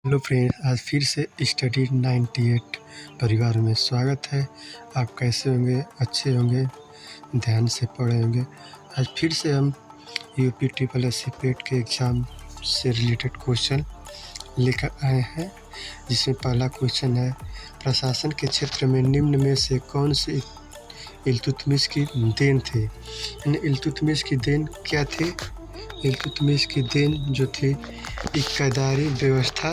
Hello friends, आज फिर से स्टडी 98 परिवार में स्वागत है। आप कैसे होंगे? अच्छे होंगे, ध्यान से पढ़े होंगे। आज फिर से हम यूपी ट्रिपल एस सी पेट के एग्ज़ाम से रिलेटेड क्वेश्चन लेकर आए हैं, जिसमें पहला क्वेश्चन है, प्रशासन के क्षेत्र में निम्न में से कौन से इल्तुतमिश की देन थे? यानी इल्तुतमिश की देन क्या थी? इल्तुतमिश की देन जो थी इक़्तिदारी व्यवस्था,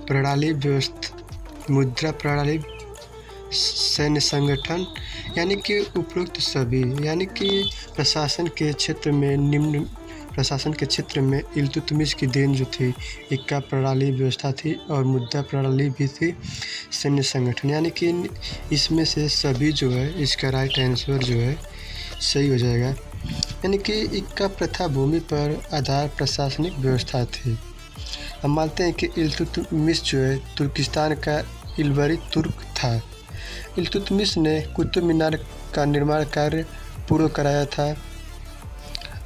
प्रणाली व्यवस्था, मुद्रा प्रणाली, सैन्य संगठन, यानी कि उपरोक्त सभी, यानी कि प्रशासन के क्षेत्र में इल्तुतमिश की देन जो थी इक्का प्रणाली व्यवस्था थी और मुद्रा प्रणाली भी थी, सैन्य संगठन, यानी कि इसमें से सभी जो है, इसका राइट आंसर जो है सही हो जाएगा। यानी कि इक्का प्रथा भूमि पर आधार प्रशासनिक व्यवस्था थी। हम मानते हैं कि इल्तुतमिश जो है तुर्किस्तान का इल्बरी तुर्क था। इल्तुतमिश ने कुतुब मीनार का निर्माण कार्य पूर्ण कराया था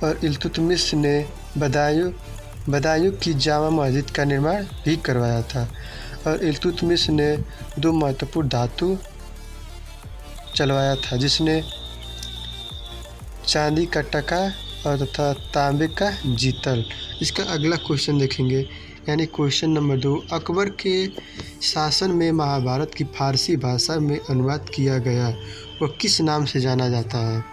और इल्तुतमिश ने बदायूं की जामा मस्जिद का निर्माण भी करवाया था और इल्तुतमिश ने 2 महत्वपूर्ण धातु चलवाया था, जिसने चांदी का टका और तथा तांबे का जीतल। इसका अगला क्वेश्चन देखेंगे, यानी क्वेश्चन नंबर 2, अकबर के शासन में महाभारत की फारसी भाषा में अनुवाद किया गया वह किस नाम से जाना जाता है?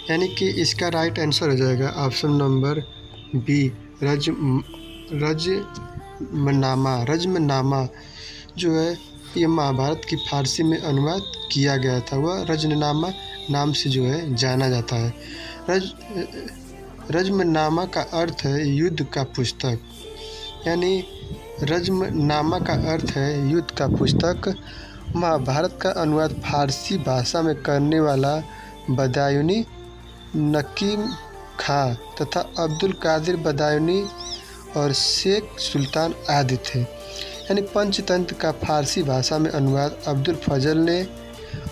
यानी कि इसका राइट आंसर हो जाएगा ऑप्शन नंबर बी, रज्मनामा जो है ये महाभारत की फारसी में अनुवाद किया गया था, वह रज्मनामा नाम से जो है जाना जाता है। रज्मनामा का अर्थ है युद्ध का पुस्तक, यानी रज्मनामा का अर्थ है युद्ध का पुस्तक। महाभारत का अनुवाद फारसी भाषा में करने वाला बदायूनी नकीम खां तथा अब्दुल कादिर बदायूनी और शेख सुल्तान आदि थे। यानी पंचतंत्र का फारसी भाषा में अनुवाद अब्दुल फजल ने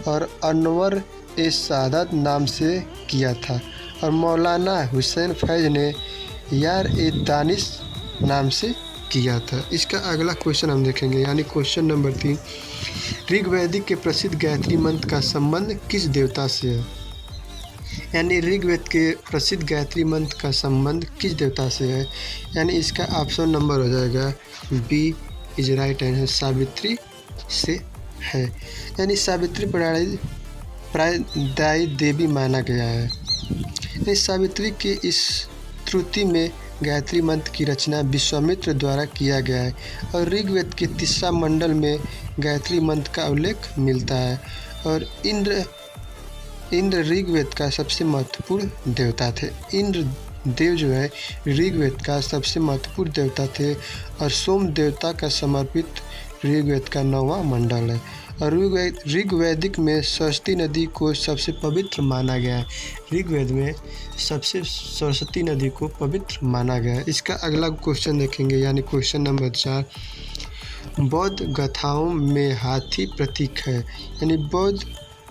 और अनवर ए सादत नाम से किया था और मौलाना हुसैन फैज ने यार ए दानिश नाम से किया था। इसका अगला क्वेश्चन हम देखेंगे, यानी क्वेश्चन नंबर 3, ऋग्वेदिक के प्रसिद्ध गायत्री मंत्र का संबंध किस देवता से है? यानी ऋग्वेद के प्रसिद्ध गायत्री मंत्र का संबंध किस देवता से है? यानी इसका ऑप्शन नंबर हो जाएगा B is right answer, Savitri से है। यानी सावित्री प्रायदायी देवी माना गया है। इस सावित्री के इस श्रुति में गायत्री मंत्र की रचना विश्वामित्र द्वारा किया गया है और ऋग्वेद के 3 मंडल में गायत्री मंत्र का उल्लेख मिलता है और इंद्र ऋग्वेद का सबसे महत्वपूर्ण देवता थे। इंद्र देव जो है ऋग्वेद का सबसे महत्वपूर्ण देवता थे और सोम देवता का समर्पित ऋग्वेद का 9वां मंडल है और ऋग्वेदिक में सरस्वती नदी को सबसे पवित्र माना गया है। ऋग्वेद में सबसे सरस्वती नदी को पवित्र माना गया है। इसका अगला क्वेश्चन देखेंगे, यानी क्वेश्चन नंबर 4, बौद्ध गाथाओं में हाथी प्रतीक है। यानी बौद्ध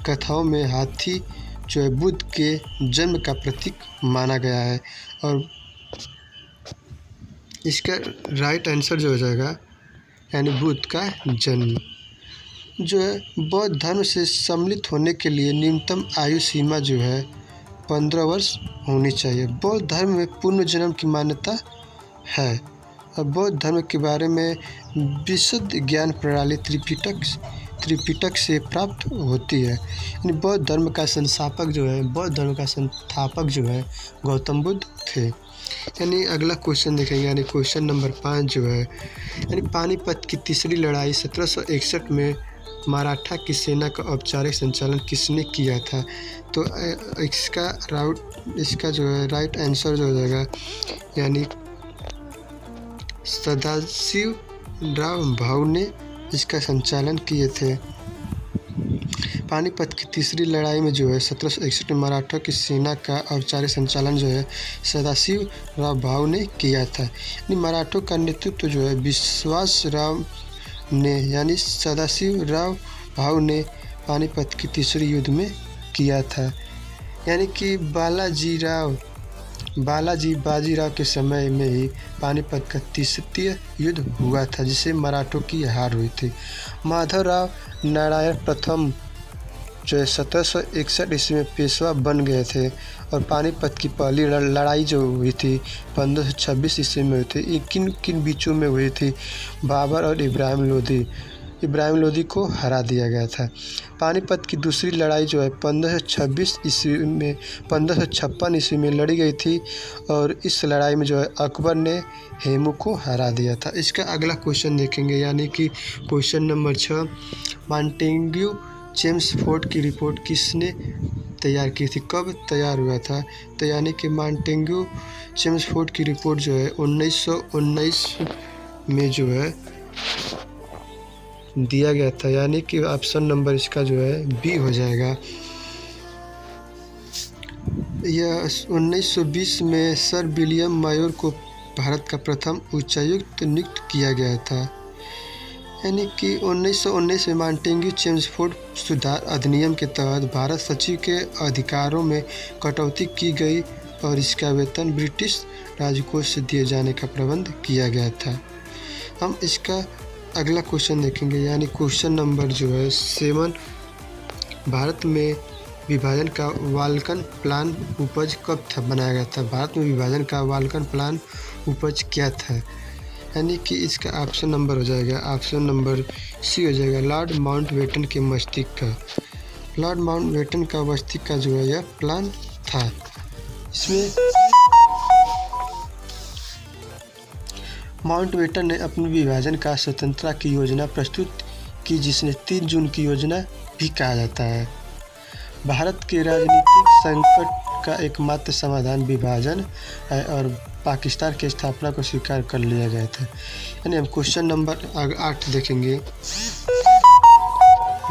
कथाओं में हाथी जो है बुद्ध के जन्म का प्रतीक माना गया है और इसका राइट आंसर जो हो जाएगा, यानी बुद्ध का जन्म जो है बौद्ध धर्म से सम्मिलित होने के लिए न्यूनतम आयु सीमा जो है 15 वर्ष होनी चाहिए। बौद्ध धर्म में पुनर्जन्म की मान्यता है और बौद्ध धर्म के बारे में विशुद्ध ज्ञान प्रणाली त्रिपिटक से प्राप्त होती है। यानी बौद्ध धर्म का संस्थापक जो है गौतम बुद्ध थे। यानी अगला क्वेश्चन देखेंगे, यानी क्वेश्चन नंबर 5 जो है, यानी पानीपत की तीसरी लड़ाई 1761 में मराठा की सेना का औपचारिक संचालन किसने किया था? तो इसका जो है राइट आंसर जो हो जाएगा, यानी सदाशिवराव भाऊ ने इसका संचालन किए थे। पानीपत की तीसरी लड़ाई में जो है 1761 में मराठा की सेना का औपचारिक संचालन जो है सदाशिवराव भाऊ ने किया था। यानी मराठों का नेतृत्व जो है विश्वासराव ने, यानी सदाशिवराव भाऊ ने पानीपत की तीसरी युद्ध में किया था। यानी कि बालाजीराव बालाजी बाजीराव के समय में ही पानीपत का तृतीय युद्ध हुआ था, जिसे मराठों की हार हुई थी। माधवराव नारायण प्रथम जो है 1761 ईस्वी में पेशवा बन गए थे और पानीपत की पहली लड़ाई जो हुई थी 1526 ईस्वी में हुई थी। ये किन किन बीचों में हुई थी? बाबर और इब्राहिम लोदी को हरा दिया गया था। पानीपत की दूसरी लड़ाई जो है 1556 ईस्वी में लड़ी गई थी और इस लड़ाई में जो है अकबर ने हेमू को हरा दिया था। इसका अगला क्वेश्चन देखेंगे, यानी कि क्वेश्चन नंबर 6, मॉन्टेग्यू चेम्सफोर्ड की रिपोर्ट किसने तैयार की थी? कब तैयार हुआ था? तो यानी कि मॉन्टेग्यू चेम्सफोर्ड की रिपोर्ट जो है 1919 में जो है दिया गया था, यानी कि ऑप्शन नंबर इसका जो है बी हो जाएगा। यह 1920 में सर विलियम मायोर को भारत का प्रथम उच्चायुक्त नियुक्त किया गया था, यानी कि 1919 में मॉन्टेग्यू चेम्सफोर्ड सुधार अधिनियम के तहत भारत सचिव के अधिकारों में कटौती की गई और इसका वेतन ब्रिटिश राजकोष से दिए जाने का प्रबंध किया गया था। हम इसका अगला क्वेश्चन देखेंगे, यानी क्वेश्चन नंबर जो है 7, भारत में विभाजन का वाल्कन प्लान उपज कब था बनाया गया था? भारत में विभाजन का वाल्कन प्लान उपज क्या था? यानी कि इसका ऑप्शन नंबर हो जाएगा, ऑप्शन नंबर सी हो जाएगा, लॉर्ड माउंटबेटन के मस्तिष्क का। लॉर्ड माउंटबेटन का मस्तिष्क का जो है यह प्लान था। इसमें माउंटबेटन ने अपने विभाजन का स्वतंत्रता की योजना प्रस्तुत की, जिसने 3 जून की योजना भी कहा जाता है। भारत के राजनीतिक संकट का एकमात्र समाधान विभाजन है और पाकिस्तान की स्थापना को स्वीकार कर लिया गया था। यानी हम क्वेश्चन नंबर 8 देखेंगे।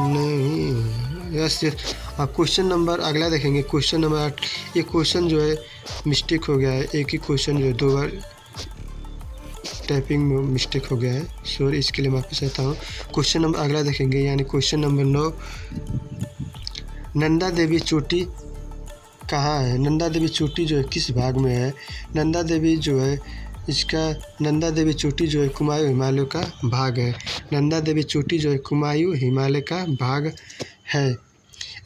नहीं, यस क्वेश्चन नंबर अगला देखेंगे, क्वेश्चन नंबर 8। ये क्वेश्चन जो है मिस्टेक हो गया है, एक ही क्वेश्चन जो है 2 बार टाइपिंग में मिस्टेक हो गया है, सॉरी, इसके लिए माफ़ी चाहता हूँ। क्वेश्चन नंबर अगला देखेंगे, यानी क्वेश्चन नंबर 9, नंदा देवी चोटी कहाँ है? नंदा देवी चोटी जो है किस भाग में है? नंदा देवी जो है नंदा देवी चोटी जो है कुमायूं हिमालय का भाग है। नंदा देवी चोटी जो है कुमायूं हिमालय का भाग है।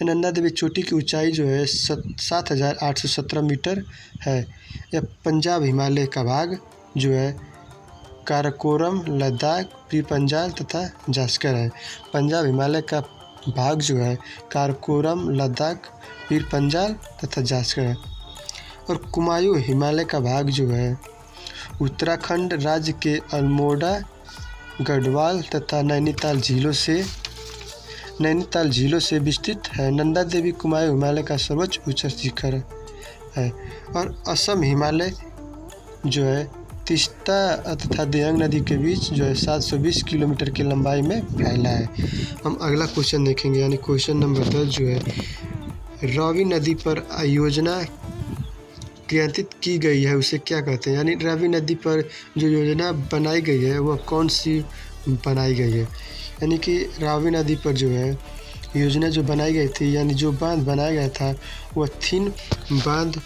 नंदा देवी चोटी की ऊंचाई जो है 7,817 मीटर है। यह पंजाब हिमालय का भाग जो है काराकोरम, लद्दाख, पीर पंजाल तथा जास्कर है। पंजाब हिमालय का भाग जो है काराकोरम, लद्दाख, पीर पंजाल तथा जास्कर है। और कुमायूं हिमालय का भाग जो है उत्तराखंड राज्य के अल्मोड़ा, गढ़वाल तथा नैनीताल झीलों से विस्तृत है। नंदा देवी कुमायूं हिमालय का सर्वोच्च ऊंचा शिखर है। और असम हिमालय जो है तीस्ता तथा दियांग नदी के बीच जो है 720 किलोमीटर की लंबाई में फैला है। हम अगला क्वेश्चन देखेंगे, यानी क्वेश्चन नंबर 10 जो है रावी नदी पर योजना क्रियान्वित की गई है उसे क्या कहते हैं? यानी रावी नदी पर जो योजना बनाई गई है वह कौन सी बनाई गई है? यानी कि रावी नदी पर जो है योजना जो बनाई गई थी, यानी जो बांध बनाया गया था वह थिन बांध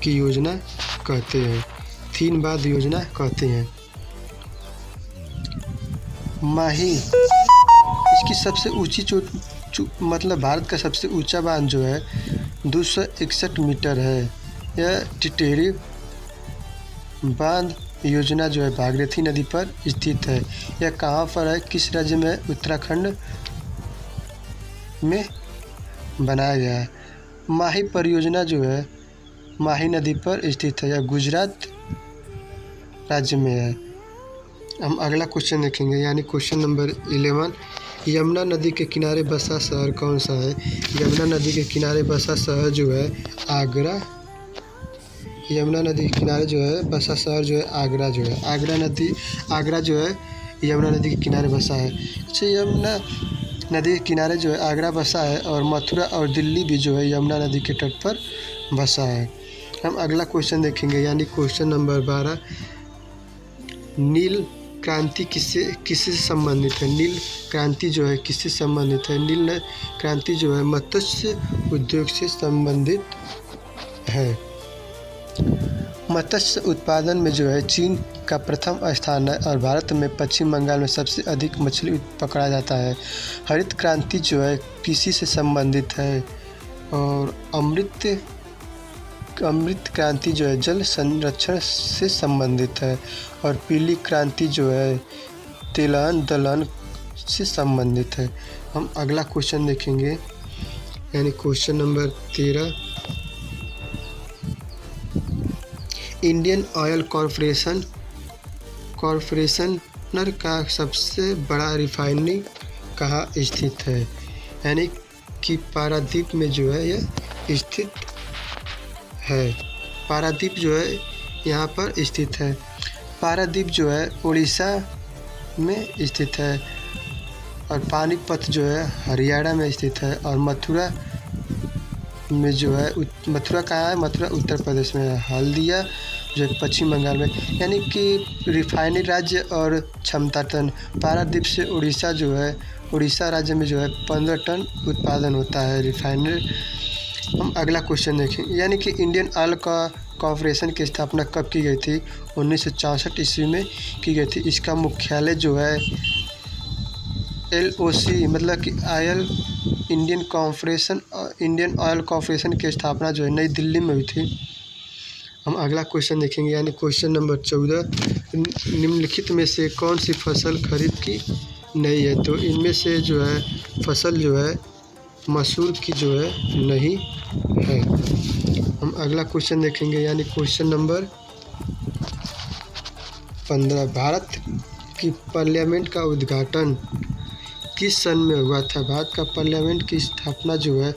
की योजना कहते हैं। थिन बांध योजना कहते हैं। माही इसकी सबसे ऊंची मतलब भारत का सबसे ऊंचा बांध जो है 261 मीटर है। यह टिटेरी बांध योजना जो है भागीरथी नदी पर स्थित है। यह कहाँ पर है, किस राज्य में? उत्तराखंड में बनाया गया है। माही परियोजना जो है माही नदी पर स्थित है। यह गुजरात राज्य में है। हम अगला क्वेश्चन देखेंगे, यानी क्वेश्चन नंबर 11, यमुना नदी के किनारे बसा शहर कौन सा है? यमुना नदी के किनारे बसा शहर जो है आगरा। यमुना नदी के किनारे जो है बसा शहर जो है आगरा जो है। आगरा जो है यमुना नदी के किनारे बसा है। अच्छा, यमुना नदी के किनारे जो है आगरा बसा है और मथुरा और दिल्ली भी जो है यमुना नदी के तट पर बसा है। हम अगला क्वेश्चन देखेंगे, यानी क्वेश्चन नंबर 12, नील क्रांति किससे संबंधित है? नील क्रांति जो है किससे संबंधित है? नील क्रांति जो है मत्स्य उद्योग से संबंधित है। मत्स्य उत्पादन में जो है चीन का प्रथम स्थान है और भारत में पश्चिम बंगाल में सबसे अधिक मछली पकड़ा जाता है। हरित क्रांति जो है कृषि से संबंधित है और अमृत क्रांति जो है जल संरक्षण से संबंधित है और पीली क्रांति जो है तिलहन दलहन से संबंधित है। हम अगला क्वेश्चन देखेंगे यानी question number 13। Indian oil corporation का सबसे बड़ा रिफाइनरी कहाँ स्थित है? यानी कि पारादीप में जो है यह स्थित है। पारादीप जो है यहाँ पर स्थित है। पारादीप जो है उड़ीसा में स्थित है और पानीपत जो है हरियाणा में स्थित है और मथुरा में जो है मथुरा कहाँ है? मथुरा उत्तर प्रदेश में है। हल्दिया जो है पश्चिम बंगाल में। यानी कि रिफाइनरी राज्य और क्षमता टन पारादीप से उड़ीसा राज्य में जो है 15 टन उत्पादन होता है रिफाइनरी। हम अगला क्वेश्चन देखें यानी कि इंडियन ऑयल कॉरपोरेशन की स्थापना कब की गई थी? 1964 ईस्वी में की गई थी। इसका मुख्यालय जो है LOC मतलब कि इंडियन ऑयल कॉरपोरेशन की स्थापना जो है नई दिल्ली में हुई थी। हम अगला क्वेश्चन देखेंगे यानी क्वेश्चन नंबर 14। निम्नलिखित में से कौन सी फसल खरीद की नहीं है? तो इनमें से जो है फसल जो है मसूर की जो है नहीं है। हम अगला क्वेश्चन देखेंगे यानी क्वेश्चन नंबर 15। भारत की पार्लियामेंट का उद्घाटन किस सन में हुआ था? भारत का पार्लियामेंट की स्थापना जो है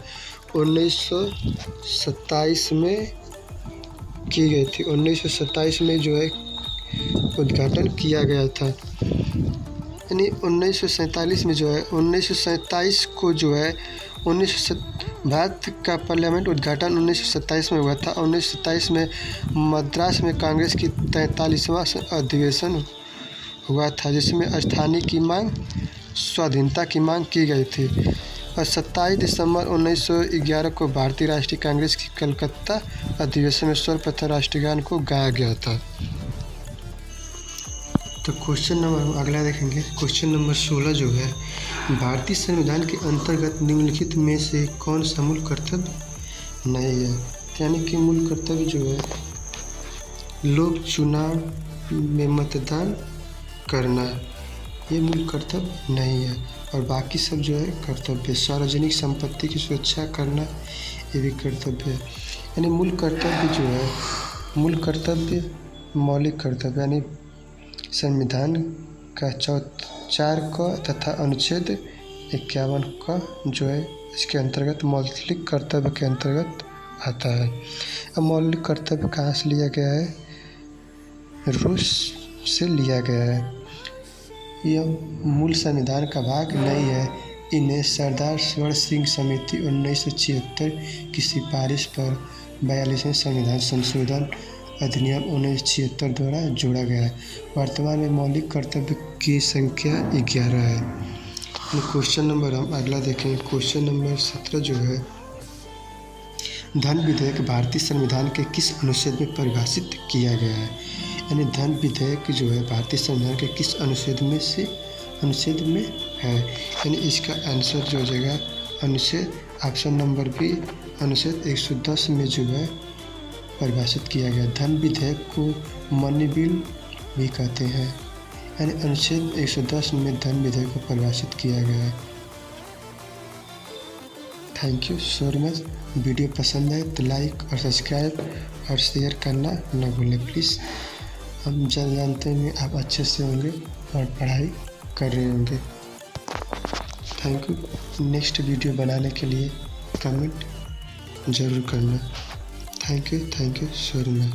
1927 में की गई थी। 1927 में जो है उद्घाटन किया गया था। यानी 1947 में जो है 1927 को जो है भारत का पार्लियामेंट उद्घाटन 1927 में हुआ था। 1927 में मद्रास में कांग्रेस की 43वां अधिवेशन हुआ था जिसमें स्वाधीनता की मांग की गई थी और 27 दिसंबर 1911 को भारतीय राष्ट्रीय कांग्रेस की कलकत्ता अधिवेशन में सर्वप्रथम राष्ट्रीय गान को गाया गया था। तो क्वेश्चन नंबर अगला देखेंगे क्वेश्चन नंबर 16 जो है भारतीय संविधान के अंतर्गत निम्नलिखित में से कौन सा मूल कर्तव्य नहीं है? यानी कि मूल कर्तव्य जो है लोक चुनाव में मतदान करना ये मूल कर्तव्य नहीं है और बाकी सब जो है कर्तव्य। सार्वजनिक संपत्ति की सुरक्षा करना ये भी कर्तव्य है। यानी मूल कर्तव्य मौलिक कर्तव्य यानी संविधान का 4 क तथा अनुच्छेद 51 का जो है इसके अंतर्गत मौलिक कर्तव्य के अंतर्गत आता है। अब मौलिक कर्तव्य कहाँ से लिया गया है? रूस से लिया गया है। यह मूल संविधान का भाग नहीं है। इन्हें सरदार स्वर्ण सिंह समिति 1976 की सिफारिश पर 42वें संविधान संशोधन अधिनियम 1976 द्वारा जोड़ा गया है। वर्तमान में मौलिक कर्तव्य की संख्या 11 है। क्वेश्चन नंबर हम अगला देखें क्वेश्चन नंबर 17 जो है धन विधेयक भारतीय संविधान के किस अनुच्छेद में परिभाषित किया गया है? यानी धन विधेयक जो है भारतीय संविधान के किस अनुच्छेद में है? यानी इसका आंसर जो हो जाएगा अनुच्छेद ऑप्शन नंबर बी अनुच्छेद 110 में जो है परिभाषित किया गया। धन विधेयक को मनी बिल भी कहते हैं। यानी अनुच्छेद 110 में धन विधेयक को परिभाषित किया गया है। Thank you so much. Video पसंद है तो लाइक और सब्सक्राइब और शेयर करना न भूलें प्लीज़। हम जानते हैं आप अच्छे से होंगे और पढ़ाई कर रहे होंगे। Thank you. नेक्स्ट वीडियो बनाने के लिए कमेंट ज़रूर करना। Thank you so much.